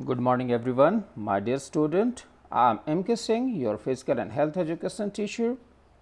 Good morning everyone, my dear student. I am M.K. Singh, your physical and health education teacher.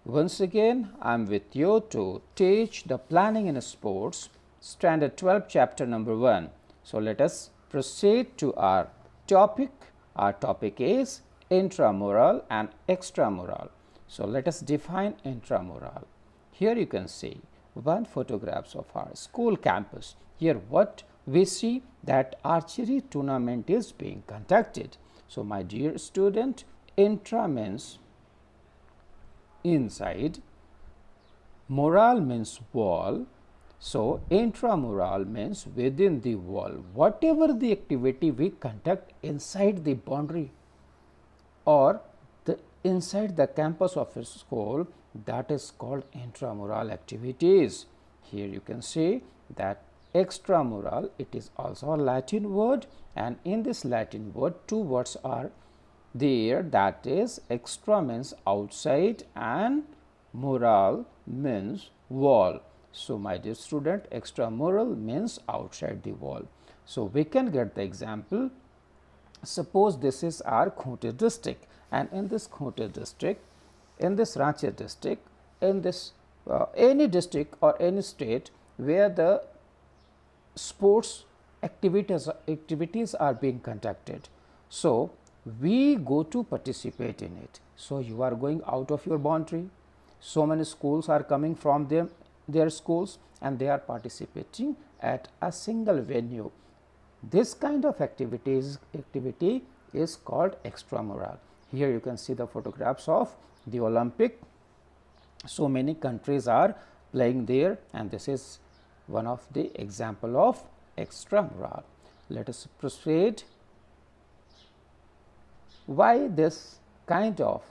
Once again, I am with you to teach the planning in sports, standard 12, chapter number 1. So, let us proceed to our topic. Our topic is intramural and extramural. So, let us define intramural. Here you can see one photographs of our school campus. Here what we see that archery tournament is being conducted. So, my dear student, intra means inside, mural means wall. So, intramural means within the wall. Whatever the activity we conduct inside the boundary or inside the campus of a school, that is called intramural activities. Here you can see that extramural, it is also a Latin word, and in this Latin word two words are there, that is extra means outside and mural means wall. So, my dear student, extramural means outside the wall. So, we can get the example. Suppose this is our Khunti district, and in this Khunti district, in this Ranchi district, in this any district or any state where the sports activities are being conducted. So, we go to participate in it. So, you are going out of your boundary. So many schools are coming from their schools and they are participating at a single venue. This kind of activity is called extramural. Here you can see the photographs of the Olympic. So many countries are playing there, and this is one of the example of extramural. Let us proceed. Why this kind of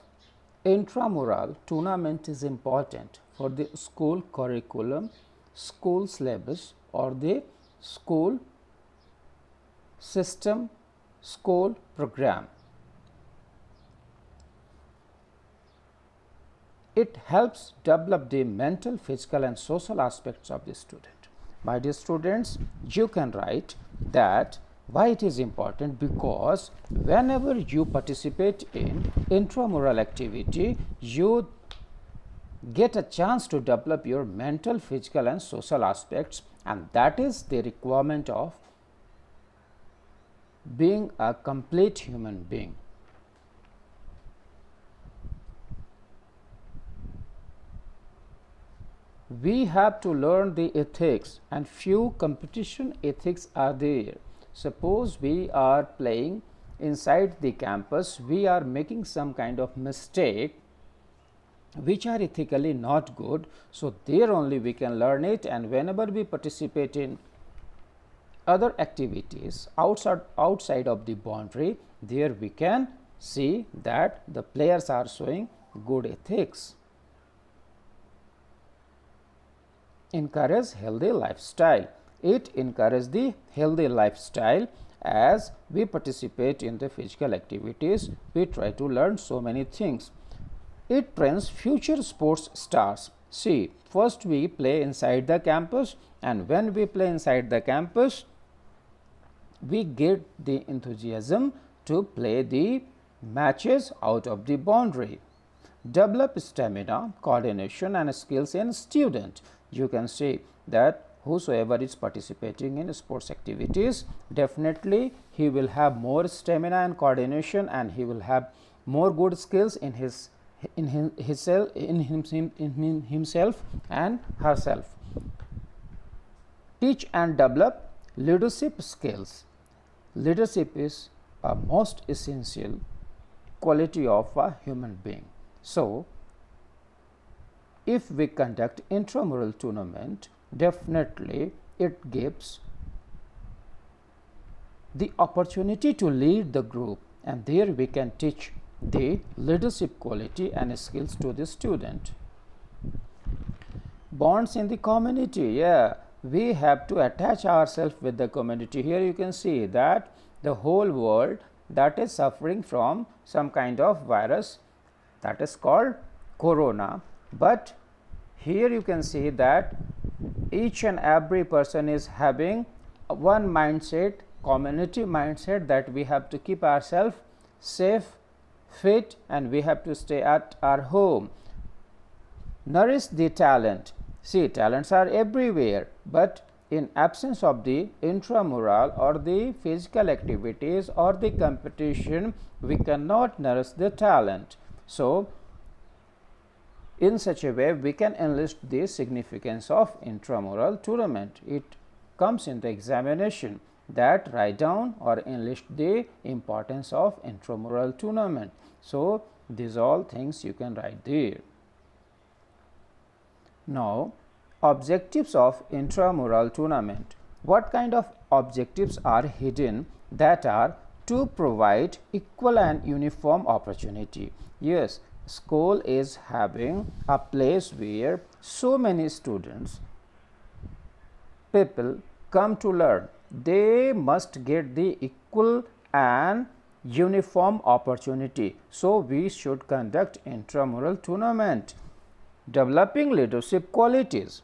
intramural tournament is important for the school curriculum, school syllabus, or the school system, school program? It helps develop the mental, physical and social aspects of the student. My dear students, you can write that why it is important, because whenever you participate in intramural activity, you get a chance to develop your mental, physical and social aspects, and that is the requirement of being a complete human being. We have to learn the ethics, and few competition ethics are there. Suppose we are playing inside the campus, we are making some kind of mistake which are ethically not good. So, there only we can learn it, and whenever we participate in other activities outside of the boundary, there we can see that the players are showing good ethics. Encourage healthy lifestyle. It encourages the healthy lifestyle. As we participate in the physical activities, we try to learn so many things. It trains future sports stars. See, first we play inside the campus, and when we play inside the campus, we get the enthusiasm to play the matches out of the boundary. Develop stamina, coordination and skills in student. You can see that whosoever is participating in sports activities, definitely he will have more stamina and coordination, and he will have more good skills in himself and herself. Teach and develop leadership skills. Leadership is a most essential quality of a human being. So, if we conduct intramural tournament, definitely it gives the opportunity to lead the group, and there we can teach the leadership quality and skills to the student. Bonds in the community, we have to attach ourselves with the community. Here you can see that the whole world that is suffering from some kind of virus that is called corona, but here you can see that each and every person is having one mindset community mindset that we have to keep ourselves safe, fit, and we have to stay at our home. Nourish the talent. See, talents are everywhere, but in absence of the intramural or the physical activities or the competition, we cannot nourish the talent. So, in such a way, we can enlist the significance of intramural tournament. It comes in the examination that write down or enlist the importance of intramural tournament. So, these all things you can write there. Now, objectives of intramural tournament. What kind of objectives are hidden that are to provide equal and uniform opportunity? Yes, school is having a place where so many students, people come to learn. They must get the equal and uniform opportunity. So, we should conduct intramural tournament. Developing leadership qualities.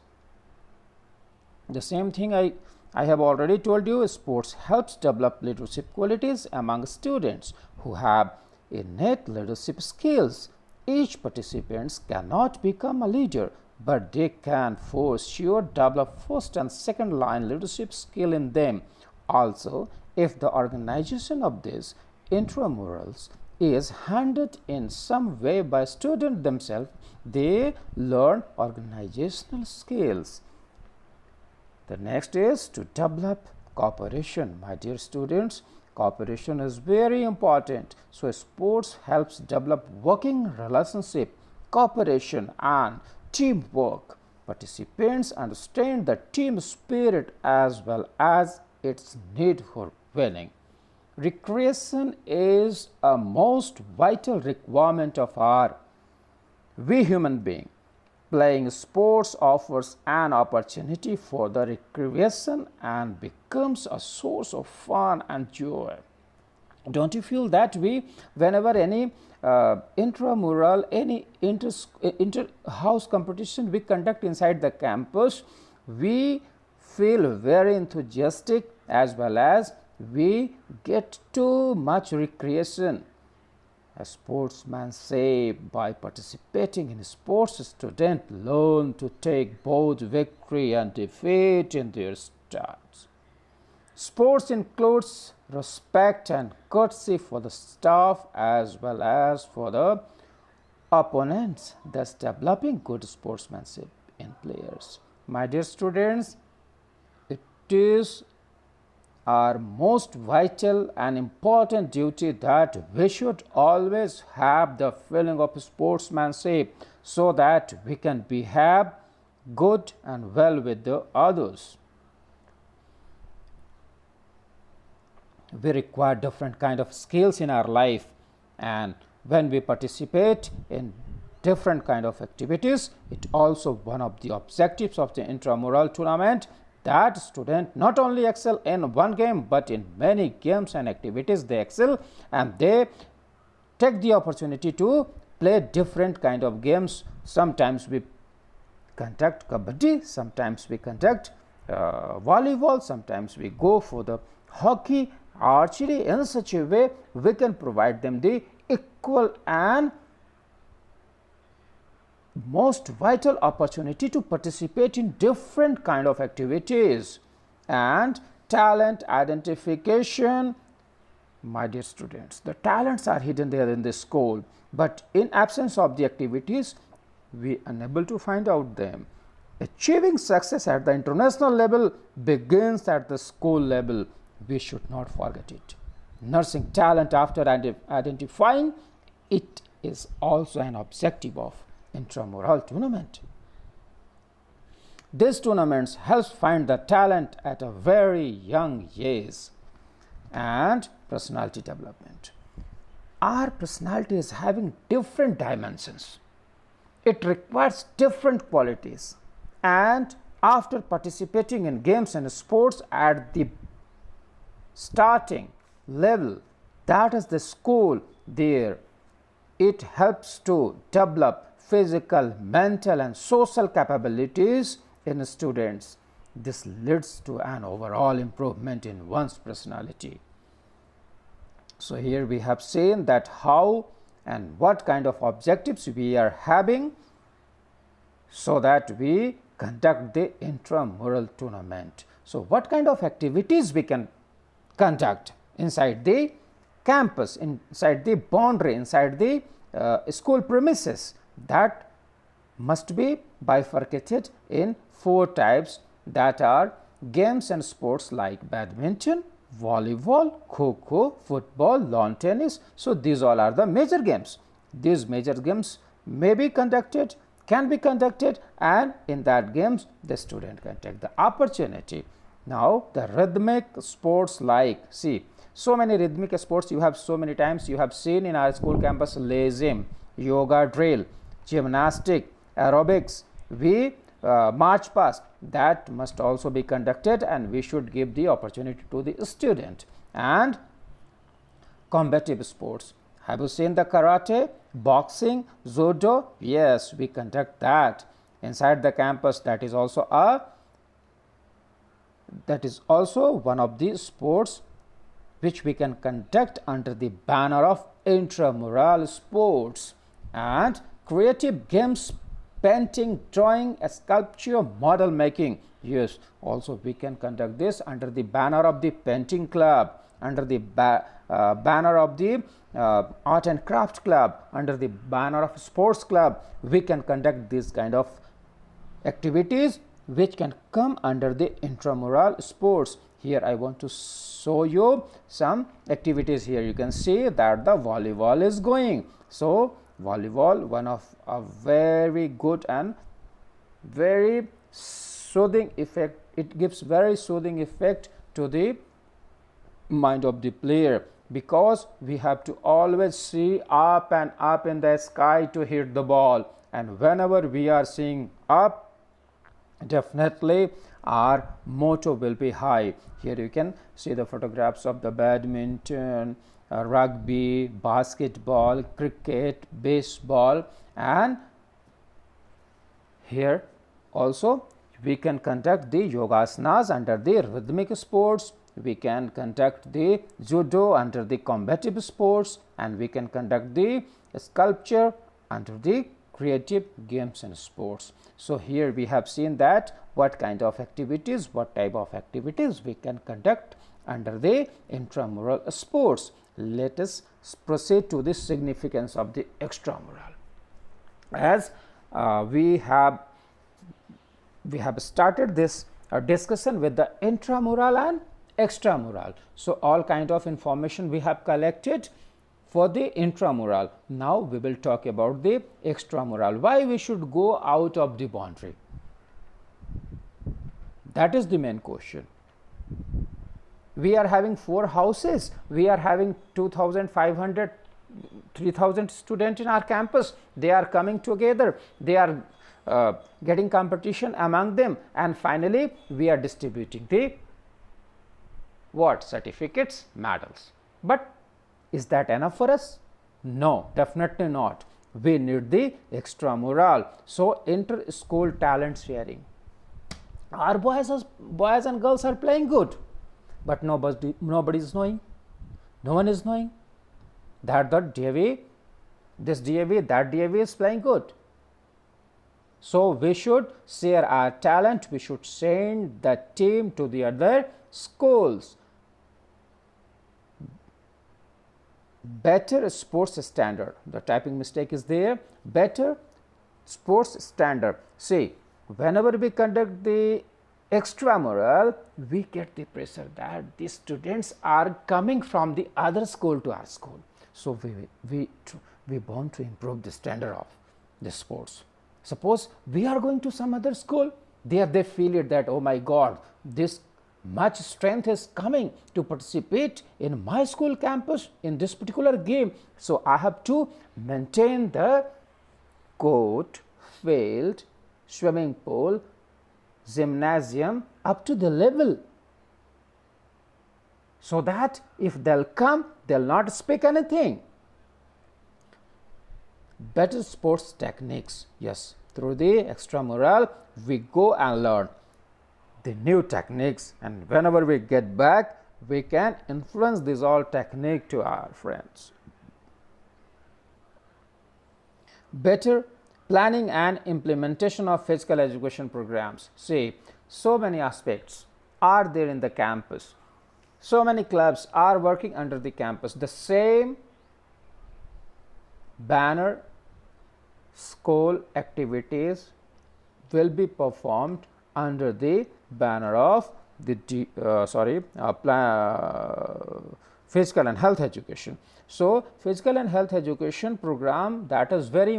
The same thing I have already told you, sports helps develop leadership qualities among students who have innate leadership skills. Each participant cannot become a leader, but they can for sure develop first and second line leadership skill in them. Also, if the organization of these intramurals is handled in some way by students themselves, they learn organizational skills. The next is to develop cooperation. My dear students, cooperation is very important. So, sports helps develop working relationship, cooperation and teamwork. Participants understand the team spirit as well as its need for winning. Recreation is a most vital requirement of we human being. Playing sports offers an opportunity for the recreation and becomes a source of fun and joy. Don't you feel that way whenever any intramural, any inter-house competition we conduct inside the campus, we feel very enthusiastic as well as we get too much recreation. A sportsman say by participating in sports, students learn to take both victory and defeat in their studies. Sports includes respect and courtesy for the staff as well as for the opponents, thus developing good sportsmanship in players. My dear students, it is our most vital and important duty that we should always have the feeling of sportsmanship so that we can behave good and well with the others. We require different kind of skills in our life, and when we participate in different kind of activities, it also one of the objectives of the intramural tournament that student not only excel in one game but in many games and activities they excel, and they take the opportunity to play different kind of games. Sometimes we conduct kabaddi, sometimes we conduct volleyball, sometimes we go for the hockey, archery. In such a way we can provide them the equal and most vital opportunity to participate in different kind of activities. And talent identification. My dear students, the talents are hidden there in the school, but in absence of the activities we are unable to find out them. Achieving success at the international level begins at the school level. We should not forget it. Nursing talent after identifying it is also an objective of intramural tournament. These tournaments help find the talent at a very young age. And personality development. Our personality is having different dimensions. It requires different qualities, and after participating in games and sports at the starting level, that is the school, there it helps to develop physical, mental and social capabilities in students. This leads to an overall improvement in one's personality. So, here we have seen that how and what kind of objectives we are having, so that we conduct the intramural tournament. So, what kind of activities we can conduct inside the campus, inside the boundary, inside the school premises, that must be bifurcated in 4 types, that are games and sports like badminton, volleyball, kho-kho, football, lawn tennis. So, these all are the major games. These major games may be conducted, can be conducted, and in that games the student can take the opportunity. Now, the rhythmic sports like, see, so many rhythmic sports you have, so many times you have seen in our school campus: lazim, yoga drill, gymnastic, aerobics, we march past, that must also be conducted, and we should give the opportunity to the student. And combative sports, have you seen the karate, boxing, judo? Yes, we conduct that inside the campus. That is also one of the sports which we can conduct under the banner of intramural sports. And creative games, painting, drawing, sculpture, model making, yes, also we can conduct this under the banner of the painting club, under the banner of the art and craft club, under the banner of sports club. We can conduct this kind of activities which can come under the intramural sports. Here I want to show you some activities. Here you can see that the volleyball is going. So, volleyball, one of a very good and very soothing effect. It gives very soothing effect to the mind of the player, because we have to always see up and up in the sky to hit the ball, and whenever we are seeing up, definitely our motto will be high. Here you can see the photographs of the badminton, rugby, basketball, cricket, baseball, and here also we can conduct the yogasanas under the rhythmic sports, we can conduct the judo under the combative sports, and we can conduct the sculpture under the creative games and sports. So, here we have seen that what kind of activities, what type of activities we can conduct under the intramural sports. Let us proceed to the significance of the extramural. As we have started this discussion with the intramural and extramural. So, all kind of information we have collected for the intramural. Now, we will talk about the extramural. Why we should go out of the boundary? That is the main question. We are having 4 houses, we are having 2,500, 3,000 students in our campus. They are coming together, they are getting competition among them, and finally we are distributing the what? Certificates, medals. But is that enough for us? No, definitely not. We need the extramural. So, inter-school talent sharing. Our boys and girls are playing good, but nobody is knowing. No one is knowing that this DAV, that DAV is playing good. So, we should share our talent. We should send the team to the other schools. Better sports standard. The typing mistake is there. Better sports standard. See, whenever we conduct the extramural, we get the pressure that the students are coming from the other school to our school. So, we want to improve the standard of the sports. Suppose we are going to some other school, there they feel it that, oh my God, this much strength is coming to participate in my school campus in this particular game. So, I have to maintain the court, field, swimming pool, gymnasium up to the level, so that if they will come, they will not speak anything. Better sports techniques. Yes, through the extramural we go and learn the new techniques, and whenever we get back, we can influence this all technique to our friends. Better planning and implementation of physical education programs. See, so many aspects are there in the campus. So many clubs are working under the campus. The same banner school activities will be performed under the banner of the physical and health education. So, physical and health education program, that is very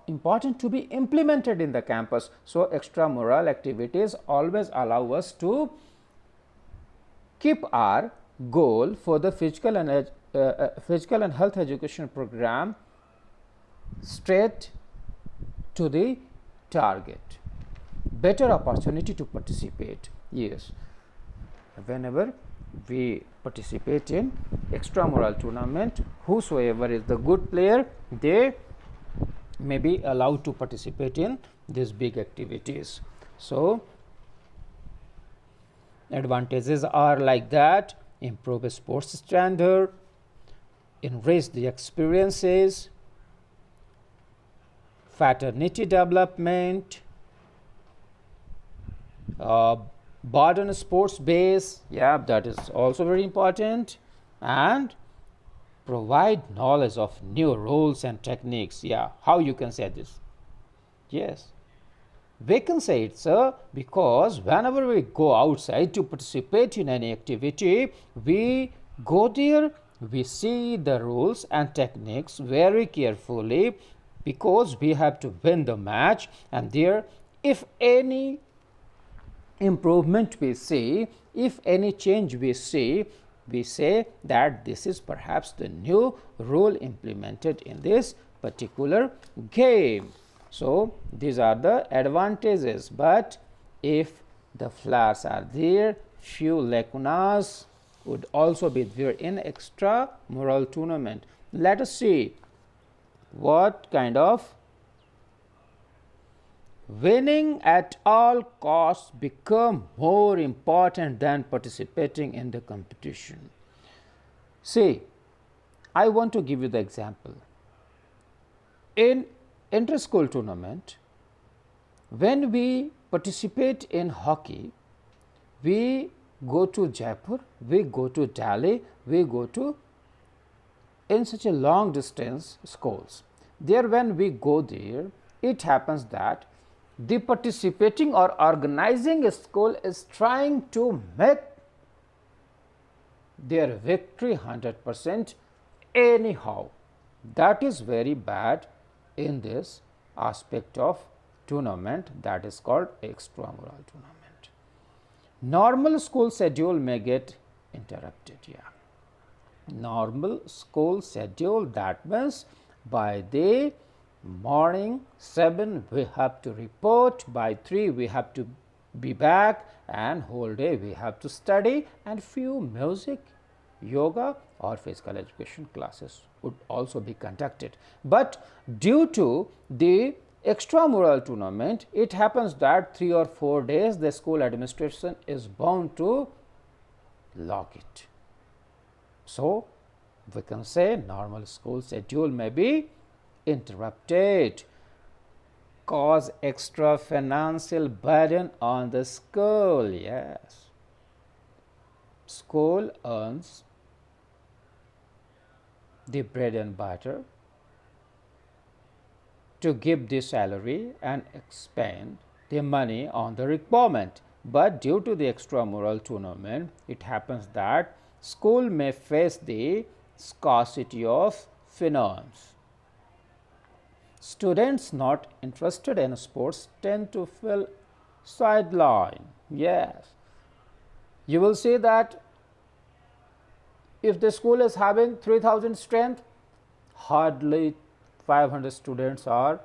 important to be implemented in the campus. So, extramural activities always allow us to keep our goal for the physical and health education program straight to the target. Better opportunity to participate. Yes, whenever we participate in extramural tournament, whosoever is the good player, they may be allowed to participate in these big activities. So, advantages are like that: improve sports standard, enrich the experiences, fraternity development, broaden sports base, yeah, that is also very important, and provide knowledge of new rules and techniques. Yeah, how you can say this? Yes, we can say it, sir, because whenever we go outside to participate in any activity, we go there, we see the rules and techniques very carefully, because we have to win the match, and there, if any improvement we see, if any change we see, we say that this is perhaps the new rule implemented in this particular game. So, these are the advantages, but if the flaws are there, few lacunas would also be there in extramural tournament. Let us see what kind of winning at all costs become more important than participating in the competition. See, I want to give you the example. In inter-school tournament, when we participate in hockey, we go to Jaipur, we go to Delhi, we go to in such a long distance schools. There, when we go there, it happens that the participating or organizing school is trying to make their victory 100% anyhow. That is very bad in this aspect of tournament, that is called extramural tournament. Normal school schedule may get interrupted. Yeah, normal school schedule, that means by the morning 7 we have to report, by 3 we have to be back, and whole day we have to study, and few music, yoga or physical education classes would also be conducted. But due to the extramural tournament, it happens that 3 or 4 days the school administration is bound to lock it. So, we can say normal school schedule may be interrupted, cause extra financial burden on the school. Yes, school earns the bread and butter to give the salary and expend the money on the requirement, but due to the extramural tournament, it happens that school may face the scarcity of finance. Students not interested in sports tend to feel sideline. Yes, you will see that if the school is having 3000 strength, hardly 500 students are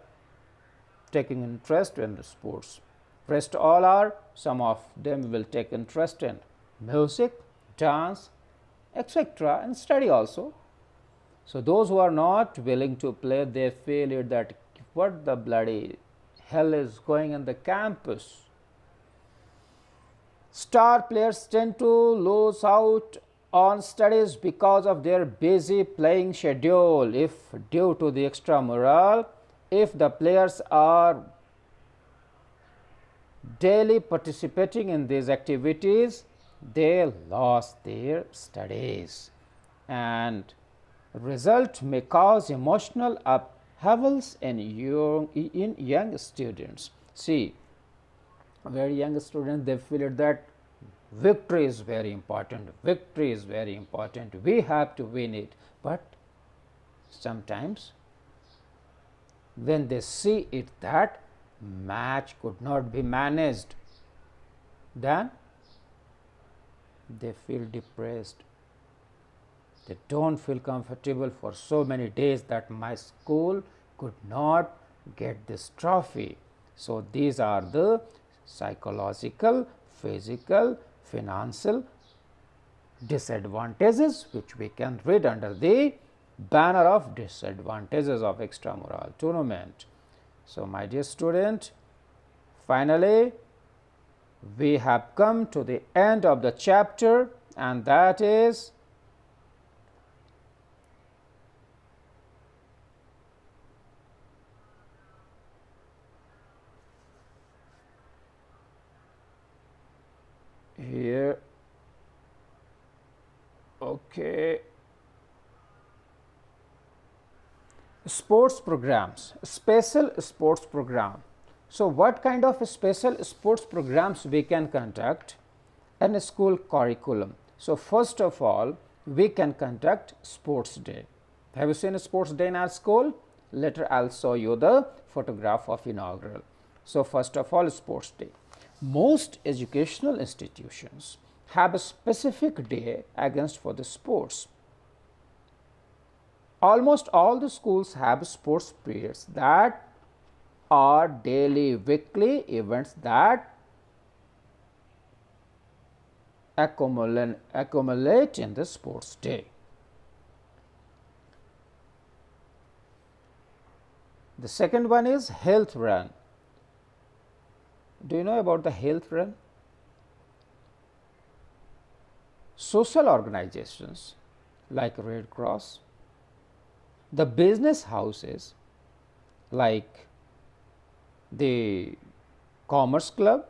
taking interest in the sports. Rest all are, some of them will take interest in music, dance, etc., and study also. So, those who are not willing to play, they feel it that what the bloody hell is going on the campus. Star players tend to lose out on studies because of their busy playing schedule. If due to the extramural, if the players are daily participating in these activities, they lost their studies, and result may cause emotional upheavals in young students. See, very young students, they feel that victory is very important, victory is very important, we have to win it. But sometimes when they see it that match could not be managed, then they feel depressed. They don't feel comfortable for so many days that my school could not get this trophy. So, these are the psychological, physical, financial disadvantages which we can read under the banner of disadvantages of extramural tournament. So, my dear student, finally we have come to the end of the chapter, and that is here. Okay. Sports programs, special sports program. So, what kind of special sports programs we can conduct in a school curriculum? So, first of all, we can conduct sports day. Have you seen a sports day in our school? Later I will show you the photograph of inaugural. So, first of all, sports day. Most educational institutions have a specific day against for the sports. Almost all the schools have sports periods that are daily, weekly events that accumulate in the sports day. The second one is health run. Do you know about the health run? Social organizations like Red Cross, the business houses like the Commerce Club,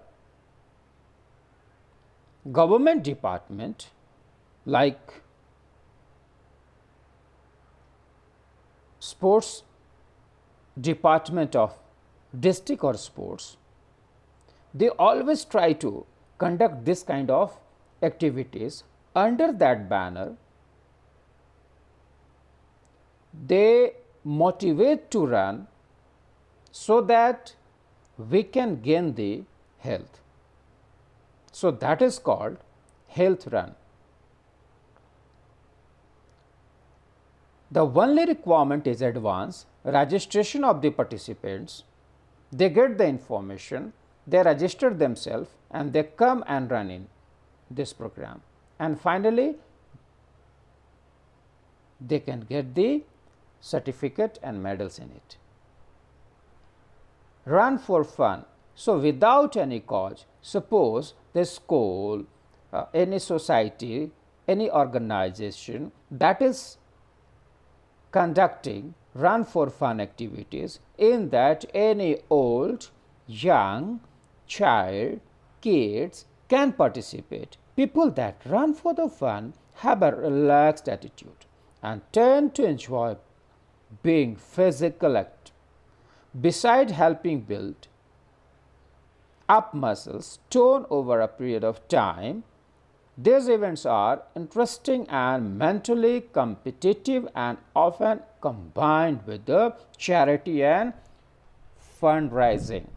government department like sports department of district or sports, they always try to conduct this kind of activities under that banner. They motivate to run so that we can gain the health. So, that is called health run. The only requirement is advance registration of the participants. They get the information, they register themselves, and they come and run in this program, and finally they can get the certificate and medals in it. Run for fun. So, without any cause, suppose the school, any society, any organization that is conducting run for fun activities, in that any old, young, child, kids can participate. People that run for the fun have a relaxed attitude and tend to enjoy being physical active. Beside helping build up muscles tone over a period of time, these events are interesting and mentally competitive and often combined with the charity and fundraising.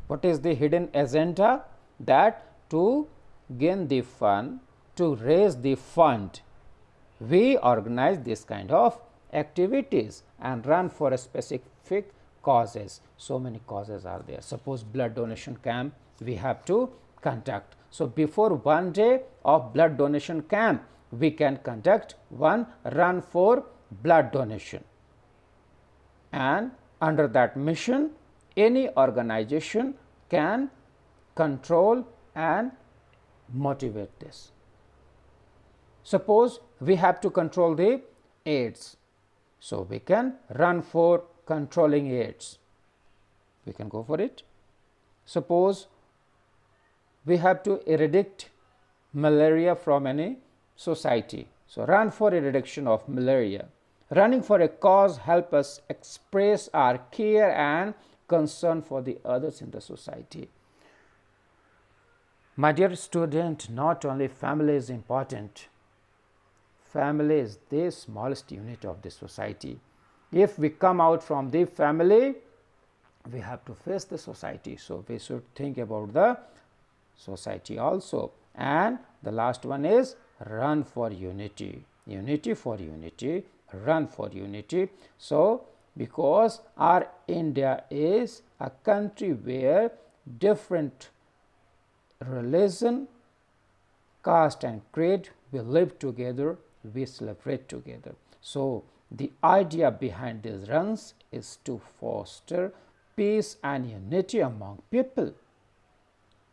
What is the hidden agenda? That to gain the fund, to raise the fund, we organize this kind of activities and run for a specific causes. So many causes are there. Suppose blood donation camp we have to conduct. So, before one day of blood donation camp, we can conduct one run for blood donation, and under that mission any organization can control and motivate this. Suppose we have to control the AIDS, so we can run for controlling AIDS. We can go for it. Suppose we have to eradicate malaria from any society, so run for eradication of malaria. Running for a cause help us express our care and concern for the others in the society. My dear student, not only family is important, family is the smallest unit of the society. If we come out from the family, we have to face the society, so we should think about the society also. And the last one is run for unity, unity for unity, run for unity. So because our India is a country where different religion, caste and creed, we live together, we celebrate together. So the idea behind these runs is to foster peace and unity among people.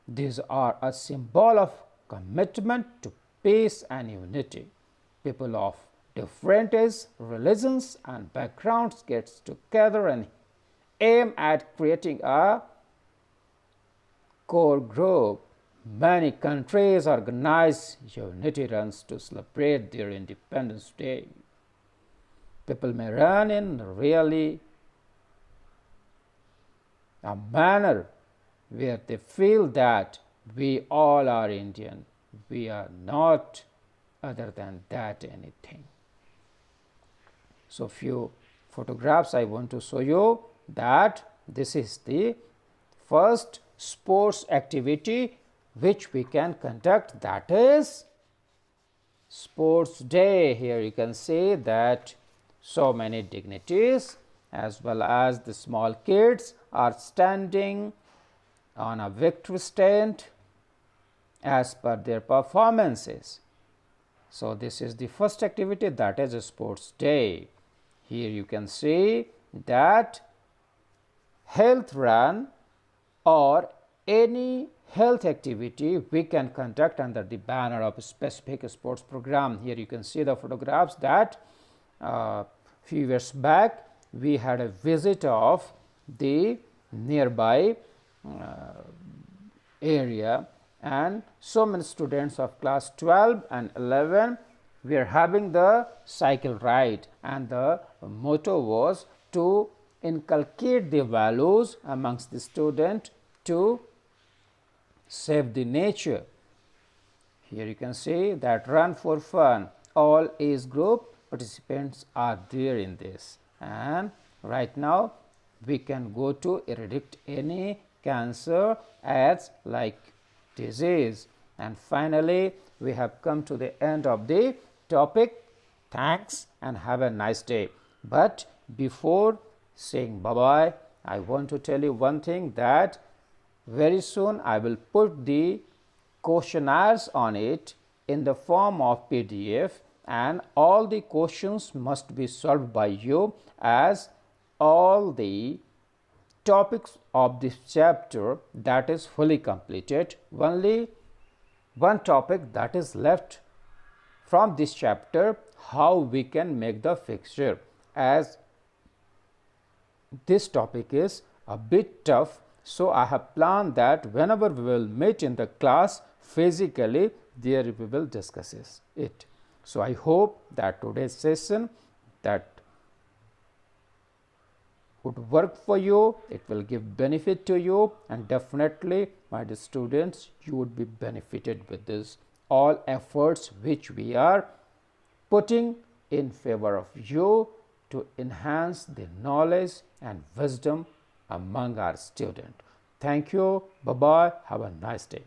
These are a symbol of commitment to peace and unity. People of different ages, religions and backgrounds get together and aim at creating a core group. Many countries organize unity runs to celebrate their Independence Day. People may run in really a manner where they feel that we all are Indian, we are not other than that anything. So few photographs I want to show you that this is the first sports activity which we can conduct, that is sports day. Here you can see that so many dignitaries as well as the small kids are standing on a victory stand as per their performances. So this is the first activity, that is a sports day. Here you can see that health run or any health activity we can conduct under the banner of a specific sports program. Here you can see the photographs that few years back we had a visit of the nearby area, and so many students of class 12 and 11 were having the cycle ride, and the motto was to inculcate the values amongst the student to save the nature. Here you can see that run for fun, all age group participants are there in this, and right now we can go to eradicate any cancer as like disease. And finally we have come to the end of the topic. Thanks and have a nice day. But before saying bye bye, I want to tell you one thing, that very soon I will put the questionnaires on it in the form of PDF, and all the questions must be solved by you, as all the topics of this chapter that is fully completed. Only one topic that is left from this chapter, how we can make the fixture, as this topic is a bit tough. So I have planned that whenever we will meet in the class physically, there we will discuss it. So I hope that today's session that would work for you, it will give benefit to you, and definitely my dear students, you would be benefited with this all efforts which we are putting in favor of you to enhance the knowledge and wisdom among our students. Thank you. Bye bye. Have a nice day.